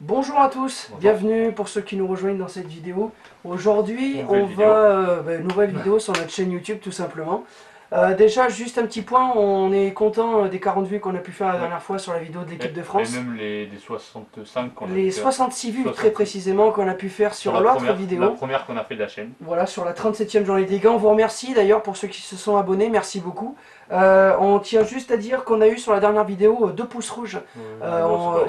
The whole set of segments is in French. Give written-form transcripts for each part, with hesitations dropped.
Bonjour à tous, Bonjour. bienvenue pour ceux qui nous rejoignent dans cette vidéo. Aujourd'hui, nouvelle vidéo sur notre chaîne YouTube tout simplement. Déjà, juste un petit point, on est content des 40 vues qu'on a pu faire la dernière fois sur la vidéo de l'équipe de France. Et même les 65 qu'on a Les pu faire. 66 vues 66. très précisément qu'on a pu faire sur l'autre vidéo. La première qu'on a fait de la chaîne. Voilà, sur la 37e journée des Ligue 1. On vous remercie d'ailleurs pour ceux qui se sont abonnés, merci beaucoup. On tient juste à dire qu'on a eu sur la dernière vidéo 2 pouces rouges,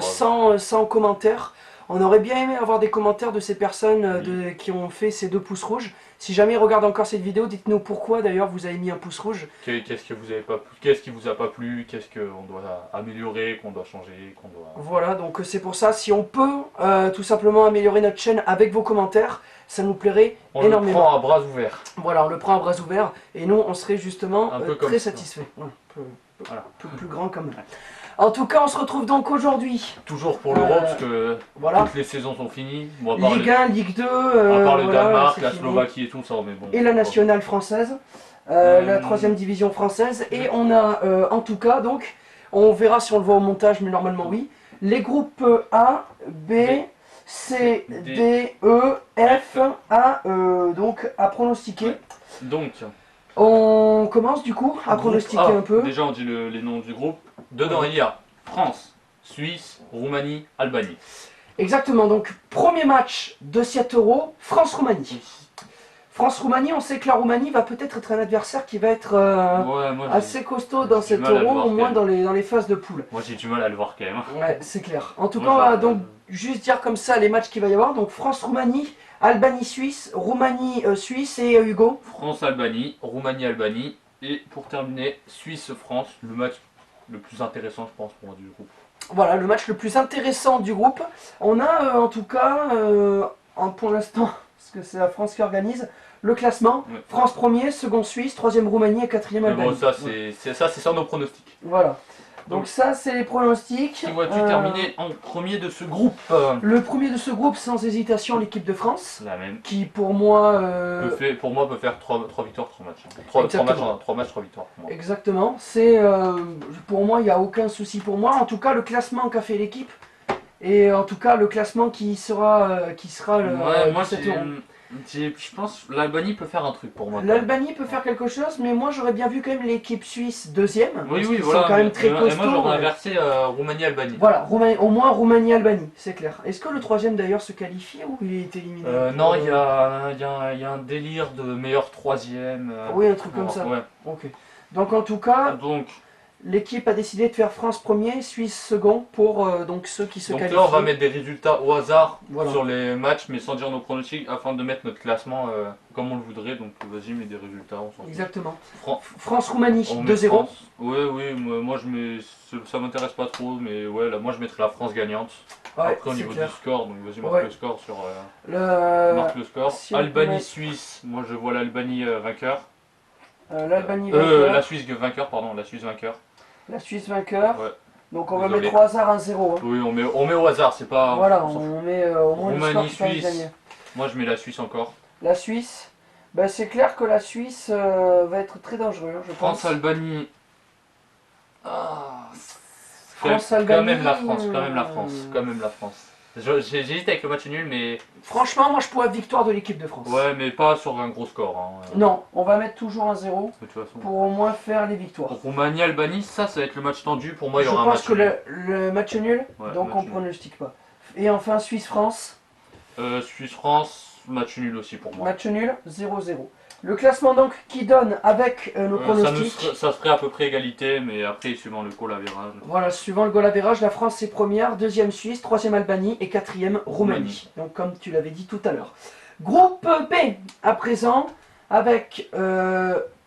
sans commentaires. On aurait bien aimé avoir des commentaires de ces personnes qui ont fait ces 2 pouces rouges. Si jamais ils regardent encore cette vidéo, dites-nous pourquoi d'ailleurs vous avez mis un pouce rouge. Qu'est-ce qui vous a pas plu, qu'est-ce qu'on doit améliorer, qu'on doit changer, qu'on doit... Voilà, donc c'est pour ça, si on peut tout simplement améliorer notre chaîne avec vos commentaires, ça nous plairait énormément. On le prend à bras ouverts. Voilà, on le prend à bras ouverts et nous on serait justement très satisfaits. Un peu plus grand quand même. En tout cas, on se retrouve donc aujourd'hui. Toujours pour l'Europe, parce que toutes les saisons sont finies. Bon, Ligue 1, Ligue 2, à part le Danemark, la Slovaquie et tout ça, mais bon. Et la nationale française, la 3e division française. Et on a en tout cas, donc, on verra si on le voit au montage, mais normalement oui, les groupes A, B, C, D, E, F, A, donc à pronostiquer. Donc, on commence du coup à pronostiquer un peu. Déjà on dit les noms du groupe. Dedans il y a France, Suisse, Roumanie, Albanie. Exactement, donc premier match de cet Euro, France-Roumanie. France-Roumanie, on sait que la Roumanie va peut-être être un adversaire qui va être assez costaud dans cet Euro, au moins dans les phases de poule. Moi j'ai du mal à le voir quand même. Ouais, c'est clair. En tout cas, on va donc juste dire comme ça les matchs qu'il va y avoir. Donc France-Roumanie, Albanie-Suisse, Roumanie-Suisse et Hugo. France-Albanie, Roumanie-Albanie et pour terminer, Suisse-France, le match le plus intéressant je pense pour moi du groupe. Voilà, le match le plus intéressant du groupe. On a en tout cas, pour l'instant, parce que c'est la France qui organise, le classement. Ouais. France premier, second Suisse, troisième Roumanie et quatrième Albanie. Bon, ça c'est ça nos pronostics. Voilà. Donc ça c'est les pronostics. Qui vois-tu terminer en premier de ce groupe? Le premier de ce groupe, sans hésitation, l'équipe de France. La même. Qui pour moi... peut faire 3 victoires, 3 matchs. 3 matchs, 3 victoires pour moi. Exactement. C'est pour moi, il n'y a aucun souci pour moi. En tout cas, le classement qu'a fait l'équipe. Et en tout cas, le classement qui sera moi, je pense que l'Albanie peut faire un truc pour moi. L'Albanie peut faire quelque chose, mais moi j'aurais bien vu quand même l'équipe suisse deuxième. Oui, ils sont quand même très costauds. Et moi j'aurais inversé Roumanie-Albanie. Voilà, au moins Roumanie-Albanie, c'est clair. Est-ce que le troisième d'ailleurs se qualifie ou il est éliminé? Non, il y a un délire de meilleur troisième. Oui, un truc comme ça. Ouais. Ok. Donc en tout cas, l'équipe a décidé de faire France premier, Suisse second pour donc ceux qui se qualifient. Donc là on va mettre des résultats au hasard sur les matchs mais sans dire nos pronostics afin de mettre notre classement comme on le voudrait. Donc vas-y, mets des résultats. Exactement. France-Roumanie 2-0. Oui, moi ça m'intéresse pas trop mais ouais là moi je mettrais la France gagnante. Ouais, après au niveau du score, donc vas-y marque le score sur marque le score. Si Albanie-Suisse, moi je vois l'Albanie vainqueur. L'Albanie vainqueur. La Suisse vainqueur, pardon, la Suisse vainqueur. La Suisse vainqueur. Ouais. Donc on va mettre au hasard 1-0. Hein. Oui, on met au hasard, c'est pas... Voilà, on met au moins Roumanie, Suisse. Moi je mets la Suisse encore. La Suisse. Ben, c'est clair que la Suisse va être très dangereux, je pense. France-Albanie. France-Albanie. Quand même la France. J'hésite avec le match nul, mais... Franchement, moi je pourrais victoire de l'équipe de France. Ouais, mais pas sur un gros score. Hein. Non, on va mettre toujours 1-0 pour au moins faire les victoires. Roumanie-Albanie, ça va être le match tendu. Pour moi, il y aura un match nul. Je pense que le match nul, donc on ne pronostique pas. Et enfin, Suisse-France. Suisse-France, match nul aussi pour moi. Match nul, 0-0. Le classement donc qui donne avec nos pronostics. Ça serait à peu près égalité, mais après suivant le goal average. Voilà, suivant le goal average, la France est première, deuxième Suisse, troisième Albanie et quatrième Roumanie. Donc comme tu l'avais dit tout à l'heure. Groupe B à présent avec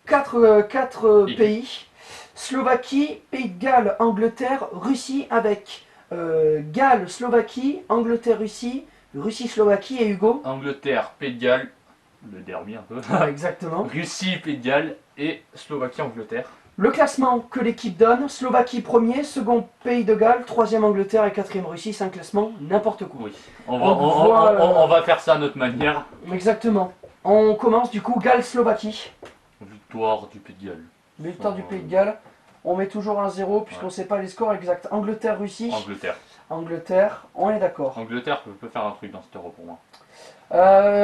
4 pays. Slovaquie, Pays de Galles, Angleterre, Russie avec Galles, Slovaquie, Angleterre, Russie, Russie-Slovaquie et Hugo. Angleterre, Pays de Galles. Le derby un peu. Exactement. Russie, Pays de Galles et Slovaquie, Angleterre. Le classement que l'équipe donne, Slovaquie premier, second Pays de Galles, troisième Angleterre et quatrième Russie, c'est un classement n'importe quoi. Oui, on va faire ça à notre manière. Exactement. On commence du coup Galles-Slovaquie. Victoire du Pays de Galles. Victoire du Pays de Galles. On met toujours 1-0 puisqu'on ne sait pas les scores exacts. Angleterre-Russie. Angleterre. Angleterre, on est d'accord. Angleterre peut faire un truc dans cet euro pour moi.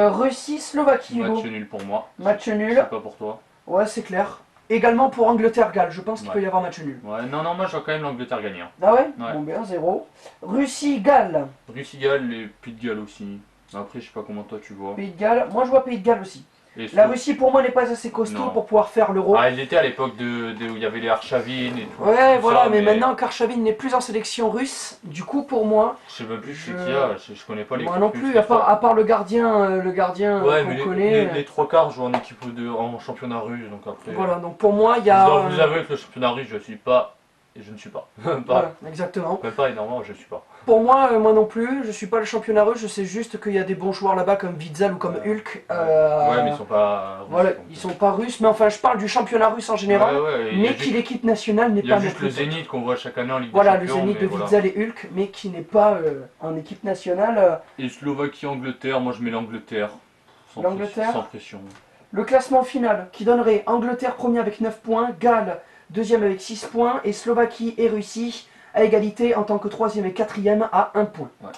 Russie, Slovaquie, Hugo. Match nul pour moi. Match nul. C'est pas pour toi. Ouais, c'est clair. Également pour Angleterre-Galles, je pense qu'il peut y avoir match nul. Ouais, non, moi je vois quand même l'Angleterre gagner. Hein. Ah ouais, Ouais. Bon, bien, 0. Russie-Galles. Russie-Galles et Pays de Galles aussi. Après, je sais pas comment toi tu vois. Pays de Galles, moi je vois Pays de Galles aussi. Et La Russie pour moi n'est pas assez costaud Non. pour pouvoir faire l'euro. Ah, elle était à l'époque où il y avait les Arshavin et tout. Ouais, tout voilà, ça, mais maintenant Karshavin n'est plus en sélection russe. Du coup, pour moi, je sais même plus qui qu'il y a, je connais pas les moi non plus, à part le gardien ouais, mais qu'on connaît. les trois quarts jouent en équipe en championnat russe, donc après. Voilà, donc pour moi, il y Je a. dois vous avouer que le championnat russe, je suis pas. Et je ne suis pas. Voilà, exactement. Même pas énormément, je suis pas. Pour moi, moi non plus, je suis pas le championnat russe, je sais juste qu'il y a des bons joueurs là-bas comme Vidzal ou comme Hulk. Ouais, mais ils sont pas russes. Voilà, ils sont pas russes, mais enfin je parle du championnat russe en général, mais qui l'équipe nationale n'est Il y pas a juste le Zénith qu'on voit chaque année en Ligue des Voilà, le Champions. Zénith de Vidzal et Hulk, mais qui n'est pas en équipe nationale. Et Slovaquie-Angleterre, moi je mets l'Angleterre. L'Angleterre. Sans pression. Le classement final qui donnerait Angleterre premier avec 9 points, Galles deuxième avec 6 points, et Slovaquie et Russie à égalité en tant que troisième et quatrième à 1 point. Ouais.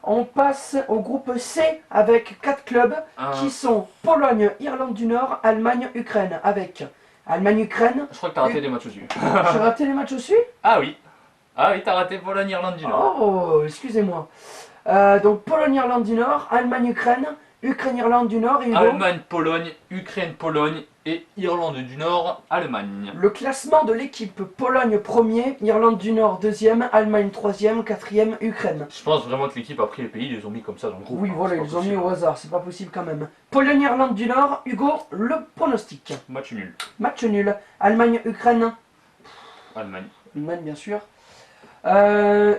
On passe au groupe C avec 4 clubs qui sont Pologne, Irlande du Nord, Allemagne, Ukraine. Avec Allemagne-Ukraine. Je crois que t'as raté des matchs aussi. J'ai raté les matchs aussi? Ah oui. Ah oui, t'as raté Pologne-Irlande du Nord. Oh, excusez-moi. Donc Pologne-Irlande du Nord, Allemagne-Ukraine, Ukraine-Irlande du Nord et Hugo. Allemagne-Pologne, Ukraine-Pologne et Irlande du Nord, Allemagne. Le classement de l'équipe: Pologne premier, Irlande du Nord deuxième, Allemagne troisième, quatrième, Ukraine. Je pense vraiment que l'équipe a pris les pays, ils les ont mis comme ça dans le groupe. Oui, hein, voilà, ils les ont mis au hasard, c'est pas possible quand même. Pologne-Irlande du Nord, Hugo, le pronostic. Match nul. Match nul. Allemagne-Ukraine. Allemagne. Allemagne, bien sûr.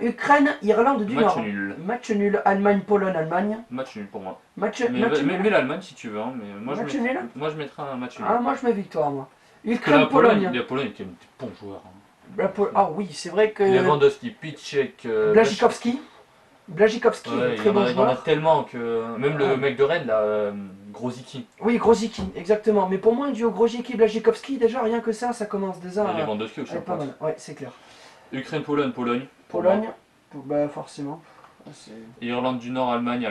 Ukraine, Irlande du Nord. Match nul. Match nul. Allemagne-Pologne, Allemagne. Match nul pour moi. Match Mais nul. l'Allemagne si tu veux, hein, mais moi Match je, nul. moi je mettrais un match nul. Ah, moi je mets victoire, moi. Parce que la Ukraine-Pologne. Pologne était des bons joueurs. Hein. Ah oui, c'est vrai que. Lewandowski, Piszczek, Błaszczykowski. Błaszczykowski, ouais, très bon il y en a joueur. tellement que. Même le mec de Rennes, là, Grosicki. Oui, Grosicki, exactement. Mais pour moi, un duo Grosicki-Błaszczykowski, déjà rien que ça commence déjà. Et Lewandowski aussi, à être pas mal. Ouais, c'est clair. Ukraine-Pologne, Pologne. Pologne, bah forcément. Irlande du Nord, Allemagne.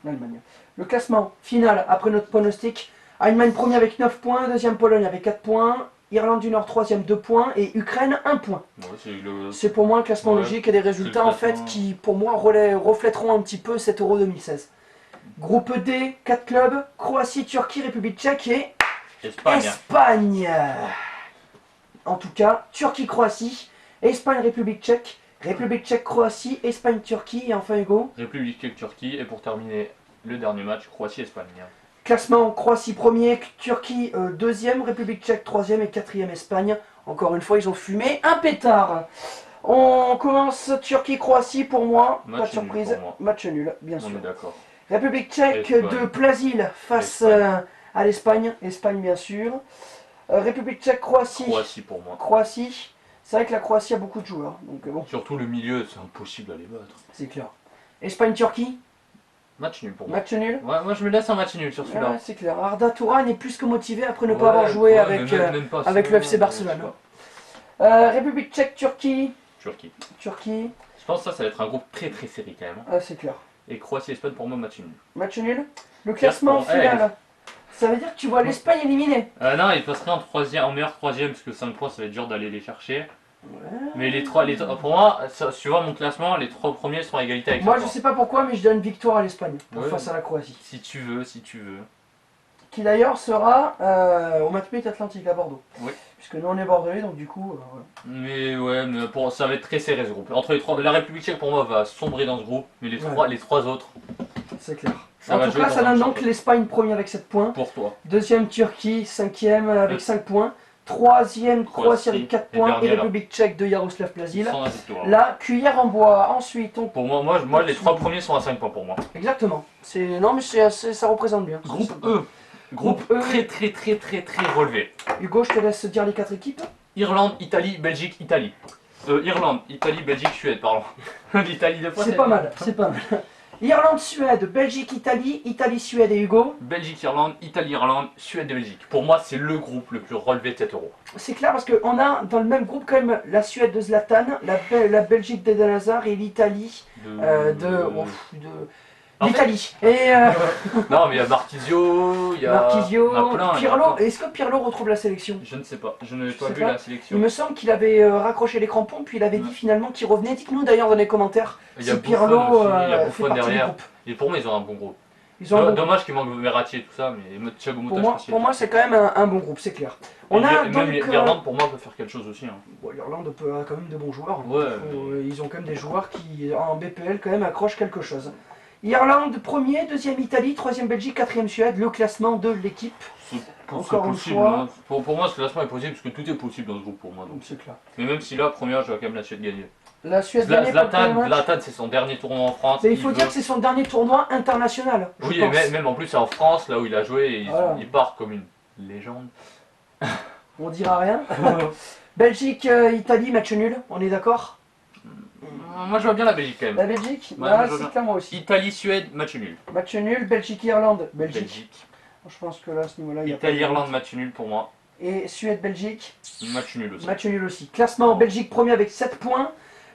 L'Allemagne. Le classement final, après notre pronostic: Allemagne premier avec 9 points, deuxième Pologne avec 4 points, Irlande du Nord troisième 2 points et Ukraine 1 point. Ouais, c'est pour moi un classement logique et des résultats en fait qui pour moi reflèteront un petit peu cet Euro 2016. Groupe D, 4 clubs: Croatie, Turquie, République tchèque et Espagne. En tout cas, Turquie-Croatie, Espagne-République tchèque, République tchèque, Croatie, Espagne, Turquie et enfin Hugo. République tchèque, Turquie et pour terminer le dernier match, Croatie, Espagne. Classement: Croatie premier, Turquie deuxième, République tchèque troisième et quatrième Espagne. Encore une fois, ils ont fumé un pétard. On commence Turquie-Croatie pour moi, match pas de surprise, nul pour moi. Match nul, bien sûr. On est d'accord. République tchèque Espagne. de Plasil face à l'Espagne, Espagne bien sûr. République tchèque, Croatie. Croatie pour moi. Croatie. C'est vrai que la Croatie a beaucoup de joueurs, donc bon. Surtout le milieu, c'est impossible à les battre. C'est clair. Espagne-Turquie. Match nul pour moi. Match nul. Ouais, moi je me laisse un match nul sur celui-là. Ouais, c'est clair. Arda Touran est plus que motivé après ne pas avoir joué avec le FC Barcelone. République tchèque, Turquie. Turquie. Je pense que ça va être un groupe très très serré quand même. Ah, c'est clair. Et Croatie-Espagne pour moi, match nul. Match nul. Le classement final. Ça veut dire que tu vois l'Espagne éliminée. Non, il passerait en meilleur troisième parce que 5 points ça va être dur d'aller les chercher. Ouais. Mais pour moi, tu vois mon classement, les 3 premiers sont à égalité avec moi. Je sais pas pourquoi, mais je donne victoire à l'Espagne face à la Croatie. Si tu veux. Qui d'ailleurs sera au match Meet Atlantique à Bordeaux. Oui. Puisque nous on est bordelais, donc du coup. Voilà. Mais ouais, mais ça va être très serré ce groupe. Entre les trois, la République tchèque pour moi va sombrer dans ce groupe, mais les trois autres. C'est clair. Ça en tout cas, ça donne donc l'Espagne premier avec 7 points. Pour toi. Deuxième Turquie, cinquième avec 5 points. Troisième Croatie avec 4 points et République tchèque de Jaroslav Plasil. La cuillère en bois. Ensuite, on... Pour moi, les 3 premiers sont à 5 points pour moi. Exactement. Non, mais ça représente bien. Groupe E. Groupe E. Très relevé. Hugo, je te laisse dire les 4 équipes. Irlande, Italie, Belgique, Italie. Irlande, Italie, Belgique, Suède, pardon. L'Italie de fois. C'est pas mal, c'est pas mal. Irlande-Suède, Belgique-Italie, Italie-Suède et Hugo. Belgique-Irlande, Italie-Irlande, Suède et Belgique. Pour moi, c'est le groupe le plus relevé de cet Euro. C'est clair parce qu'on a dans le même groupe quand même la Suède de Zlatan, la Belgique d'Eden Hazard et l'Italie l'Italie. Et Non, mais il y a Marquisio, il y a Marquisio, il y en a plein, Pirlo. Est-ce que Pirlo retrouve la sélection? Je ne sais pas, je n'ai pas sais vu pas. la sélection. Il me semble qu'il avait raccroché les crampons, puis il avait dit finalement qu'il revenait. Dites-nous d'ailleurs dans les commentaires Il y a si Buffon Pirlo aussi, il y a fait Buffon partie du derrière. groupe. Et pour moi, ils ont un bon groupe. Ils ont un bon Dommage qu'il manque Verratti et tout ça, mais Thiago Motta, pour moi, c'est quand même un bon groupe, c'est clair. On a donc l'Irlande, pour moi, peut faire quelque chose aussi. Hein. Bon, l'Irlande a quand même de bons joueurs. Ouais, Ils ont quand même des joueurs qui, en BPL, quand même accrochent quelque chose. Irlande, premier, deuxième Italie, troisième Belgique, quatrième Suède, le classement de l'équipe. Encore une possible, fois. hein. Pour moi, ce classement est possible parce que tout est possible dans ce groupe pour moi. Donc. C'est clair. Mais même si là, première, je vois quand même la Suède gagner. La Suède gagnait pour le premier match. Zlatan, c'est son dernier tournoi en France. Mais il faut dire que c'est son dernier tournoi international. Oui, et même en plus, c'est en France, là où il a joué, et voilà. il part comme une légende. On dira rien. Belgique, Italie, match nul, on est d'accord? Moi, je vois bien la Belgique quand même. La Belgique? Ouais, c'est clair, moi aussi. Italie-Suède, match nul. Match nul, Belgique-Irlande. Belgique. Je pense que là, à ce niveau-là, il y a Italie-Irlande, match nul pour moi. Et Suède-Belgique. Match nul aussi. Match nul aussi. Classement, Belgique premier avec 7 points.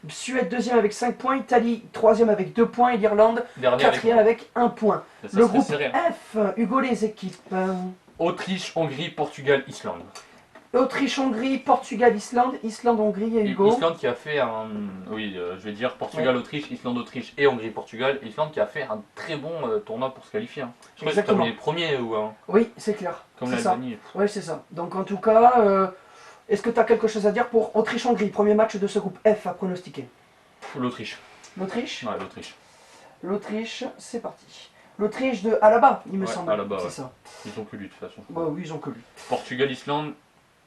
Suède deuxième avec 5 points. Italie troisième avec 2 points. Et l'Irlande quatrième avec 1 point. Ça, le groupe serré. F, Hugo, les équipes. Autriche, Hongrie, Portugal, Islande. Autriche-Hongrie, Portugal-Islande. Islande-Hongrie et Hugo. Islande qui a fait un... Oui, je vais dire Portugal-Autriche, Islande-Autriche et Hongrie-Portugal. Islande qui a fait un très bon tournoi pour se qualifier. Hein. Je crois que c'est comme les premiers ou... Oui, c'est clair. Comme l'Albanie. Oui, c'est ça. Donc en tout cas, est-ce que tu as quelque chose à dire pour Autriche-Hongrie, premier match de ce groupe F à pronostiquer? L'Autriche. L'Autriche? Ouais, l'Autriche. L'Autriche, c'est parti. L'Autriche de Alaba, il me semble. Alaba, c'est ça. Ils ont que lui de toute façon. Bah oui, ils ont que lui. Portugal-Islande,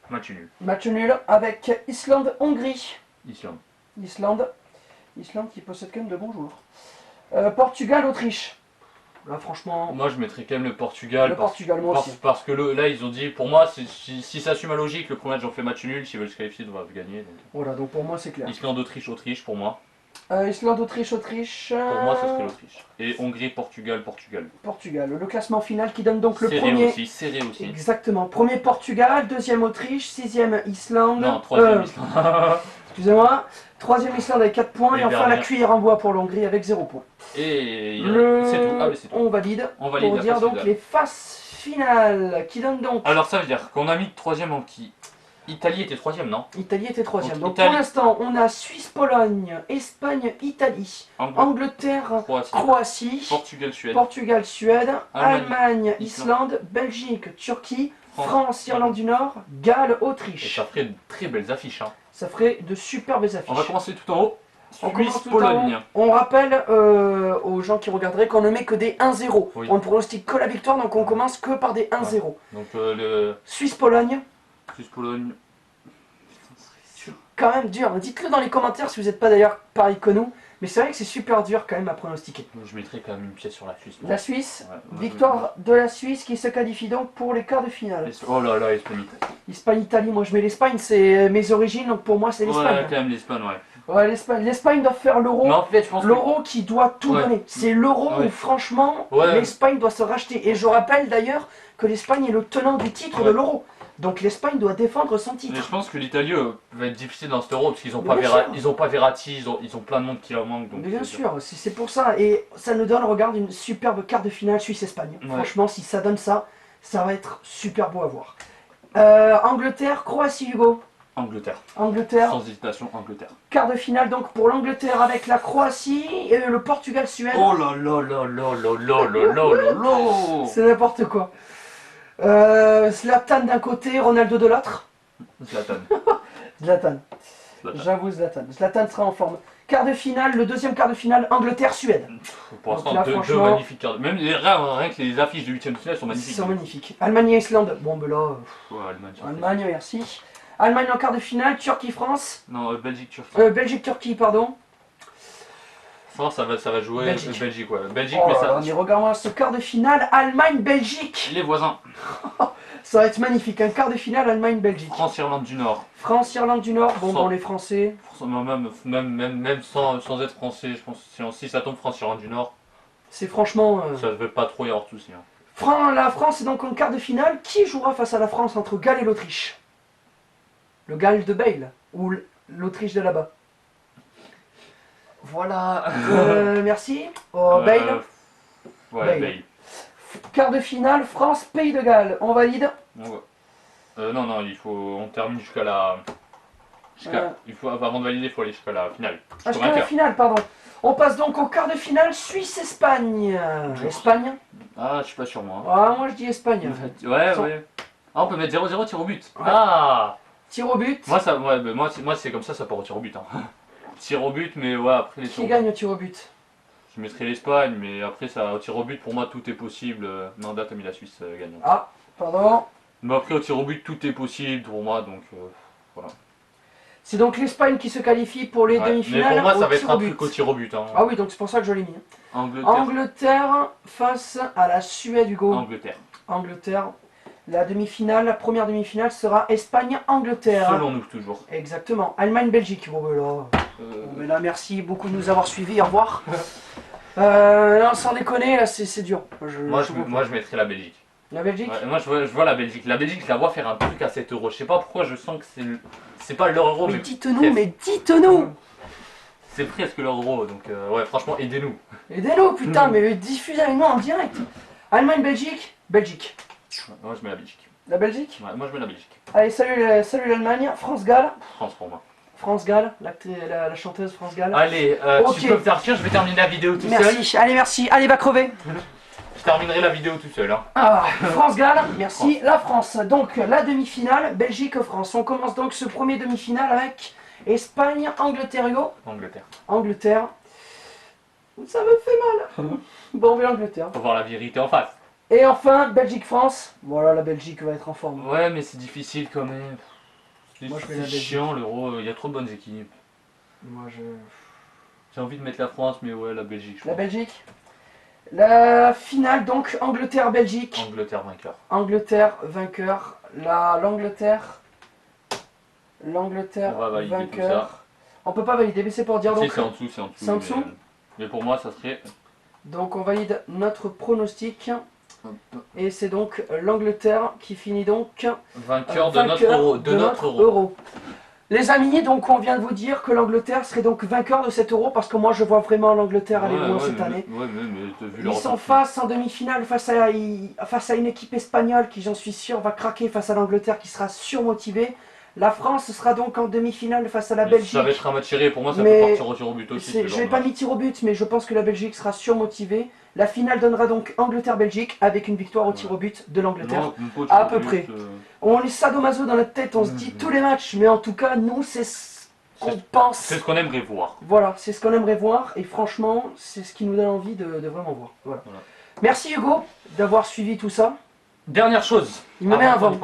match nul. Match nul avec Islande-Hongrie. Islande Islande qui possède quand même de bons joueurs. Portugal-Autriche. Là, franchement. Moi, je mettrais quand même le Portugal. Moi aussi. Parce que là, ils ont dit, pour moi, si ça suit ma logique, le premier match, j'en fais match nul. S'ils veulent se qualifier, ils doivent gagner. Donc. Voilà, donc pour moi, c'est clair. Islande-Autriche, pour moi. Islande-Autriche. Pour moi, ça serait l'Autriche. Et Hongrie-Portugal. Portugal. Le classement final qui donne donc le serré premier. Serré aussi. Exactement. Premier Portugal, deuxième Autriche, sixième Islande. Non, troisième Islande. Excusez-moi. Troisième Islande avec 4 points. Et enfin la cuillère en bois pour l'Hongrie avec 0 points. Et c'est tout. On valide. Pour dire donc les phases finales qui donnent donc. Alors ça veut dire qu'on a mis troisième en qui? Italie était troisième, non? Italie était troisième. Donc pour l'instant, on a Suisse-Pologne, Espagne-Italie, Angleterre, Croatie, Portugal-Suède, Allemagne-Islande, Belgique-Turquie, France-Irlande du Nord, Galles-Autriche. Et ça ferait de très belles affiches. Hein. Ça ferait de superbes affiches. On va commencer tout en haut. Suisse-Pologne. On rappelle aux gens qui regarderaient qu'on ne met que des 1-0. Oui. On ne pronostique que la victoire, donc on commence que par des 1-0. Ouais. Donc le... Suisse-Pologne. Suisse-Pologne. C'est quand même dur. Dites-le dans les commentaires si vous n'êtes pas d'ailleurs pareil que nous. Mais c'est vrai que c'est super dur quand même à pronostiquer. Je mettrais quand même une pièce sur la Suisse. La Suisse, victoire de la Suisse qui se qualifie donc pour les quarts de finale. Oh là là, Espagne-Italie. Espagne-Italie, moi je mets l'Espagne, c'est mes origines, donc pour moi c'est l'Espagne. Ouais, quand même l'Espagne, ouais. Ouais, l'Espagne doit faire l'euro. En fait, je pense l'euro qui doit tout donner. C'est l'euro où franchement l'Espagne doit se racheter. Et je rappelle d'ailleurs que l'Espagne est le tenant du titre de l'euro. Donc l'Espagne doit défendre son titre. Mais je pense que l'Italie va être difficile dans cet euro parce qu'ils n'ont pas Verratti, ils ont plein de monde qui leur manque. Donc bien sûr, c'est pour ça. Et ça nous donne, regarde, une superbe quart de finale Suisse-Espagne. Franchement, si ça donne ça, ça va être super beau à voir. Angleterre, Croatie, Hugo. Angleterre. Sans hésitation, Angleterre. Quart de finale donc pour l'Angleterre avec la Croatie et le Portugal-Suède. Oh là là là là là là là là là. C'est n'importe quoi. Zlatan d'un côté, Ronaldo de l'autre. Zlatan. J'avoue Zlatan. Zlatan sera en forme. Quart de finale, le deuxième quart de finale, Angleterre-Suède. Pour l'instant, deux magnifiques quarts de... Même rien que les affiches de 8ème de finale sont magnifiques. Ils sont magnifiques. Allemagne et Islande. Bon, ben là... Allemagne, merci. Allemagne en quart de finale, Turquie-France. Non, Belgique-Turquie. Belgique-Turquie, pardon. France, ça va jouer Belgique, ouais. Belgique, mais ça... Mais regarde-moi ce quart de finale, Allemagne-Belgique. Les voisins. Ça va être magnifique, un quart de finale Allemagne-Belgique. France-Irlande du Nord. France-Irlande du Nord, bon, les Français. Même sans être français, je pense que si ça tombe France-Irlande du Nord, C'est franchement... Ça ne veut pas trop y avoir de soucis. Hein. La France est donc en quart de finale. Qui jouera face à la France entre Galles et l'Autriche? Le Galles de Bale ou l'Autriche de là-bas? Voilà. Merci. Oh, Bale. Ouais, Bale. Quart de finale, France, Pays de Galles. On valide? Non, on termine jusqu'à la... avant de valider, il faut aller jusqu'à la finale. Jusqu'à la finale, pardon. On passe donc au quart de finale, Suisse-Espagne. Espagne? Ah, je suis pas sûr moi. Ah, moi je dis Espagne. Ouais. Ah, on peut mettre 0-0 tir au but. Ouais. Ah, tir au but. Moi c'est comme ça part au tir au but. Hein. Tir au but, mais ouais, après les Qui gagne au tir au but? Je mettrai l'Espagne, mais après ça, au tir au but, pour moi tout est possible. Nanda a mis la Suisse gagnante. Ah, pardon. Mais après au tir au but, tout est possible pour moi, donc voilà. C'est donc l'Espagne qui se qualifie pour les demi-finales. Mais pour moi, ça va être un truc au tir au but. Hein. Ah oui, donc c'est pour ça que je l'ai mis. Angleterre face à la Suède, Hugo. Angleterre. La demi-finale, la première demi-finale sera Espagne-Angleterre. Selon nous, toujours. Exactement. Allemagne-Belgique. Bon, mais là, merci beaucoup de nous avoir suivis. Au revoir. Non, sans déconner, là, c'est dur. Moi, je mettrais la Belgique. La Belgique? Ouais, moi, je vois la Belgique. La Belgique, je la vois faire un truc à 7 euros. Je sais pas pourquoi, je sens que c'est pas leur euro. Mais dites-nous, C'est presque leur euro, donc ouais, franchement, aidez-nous. Aidez-nous, putain, mais diffusez avec nous en direct. Allemagne-Belgique? Belgique. Moi, je mets la Belgique. La Belgique? Ouais, moi, je mets la Belgique. Allez, salut l'Allemagne. France-Galles? France pour moi. France-Galles, la chanteuse France-Galles. Allez, tu peux me faire tiens, je vais terminer la vidéo tout seul. Merci, allez, merci. Allez, va crever. Je terminerai la vidéo tout seul. Hein. Ah, France-Galles, merci. France. La France, donc la demi-finale, Belgique-France. On commence donc ce premier demi-finale avec Espagne-Angleterre. Angleterre. Ça me fait mal. Bon, mais l'Angleterre. Faut voir la vérité en face. Et enfin, Belgique-France. Voilà, la Belgique va être en forme. Ouais, mais c'est difficile quand même. C'est chiant l'euro, il y a trop de bonnes équipes. J'ai envie de mettre la France, mais ouais, la Belgique. La Belgique. La finale donc Angleterre-Belgique. Angleterre vainqueur. Angleterre vainqueur. L'Angleterre. On va valider vainqueur. Tout ça. On peut pas valider, mais c'est pour dire donc. Si, c'est en dessous, C'est en dessous. Mais pour moi, ça serait. Donc on valide notre pronostic. Et c'est donc l'Angleterre qui finit donc vainqueur de notre euro. Les amis, donc on vient de vous dire que l'Angleterre serait donc vainqueur de cet euro parce que moi je vois vraiment l'Angleterre aller loin cette année. Ils sont face en demi-finale face à une équipe espagnole qui, j'en suis sûr, va craquer face à l'Angleterre qui sera surmotivée. La France sera donc en demi-finale face à la Belgique. Ça va être un match serré, pour moi ça peut partir au tir au but aussi. Je n'ai pas mis tir au but, mais je pense que la Belgique sera surmotivée. La finale donnera donc Angleterre-Belgique avec une victoire au tir au but de l'Angleterre. À peu près. On est sadomaso dans notre tête, on se dit tous les matchs, mais en tout cas, nous, c'est ce qu'on pense. C'est ce qu'on aimerait voir. Voilà, c'est ce qu'on aimerait voir, et franchement, c'est ce qui nous donne envie de vraiment voir. Voilà. Merci Hugo d'avoir suivi tout ça. Dernière chose. Il me met un vent.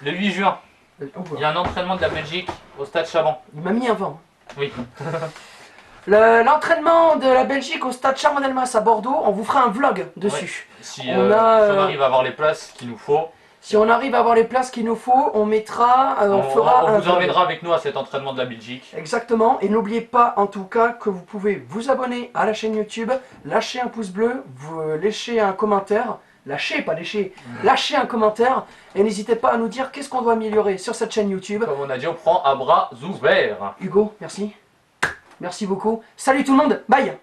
Le 8 juin, il y a un entraînement de la Belgique au stade Chaban. Il m'a mis un vent. Oui. L'entraînement de la Belgique au stade Chaban-Delmas à Bordeaux, on vous fera un vlog dessus. Ouais. Si on arrive à avoir les places qu'il nous faut. Si on arrive à avoir les places qu'il nous faut, on mettra, on vous emmènera avec nous à cet entraînement de la Belgique. Exactement, et n'oubliez pas en tout cas que vous pouvez vous abonner à la chaîne YouTube, lâcher un pouce bleu, vous lécher un commentaire, lâchez un commentaire, et n'hésitez pas à nous dire qu'est-ce qu'on doit améliorer sur cette chaîne YouTube. Comme on a dit, on prend à bras ouverts. Hugo, merci. Merci beaucoup. Salut tout le monde, bye.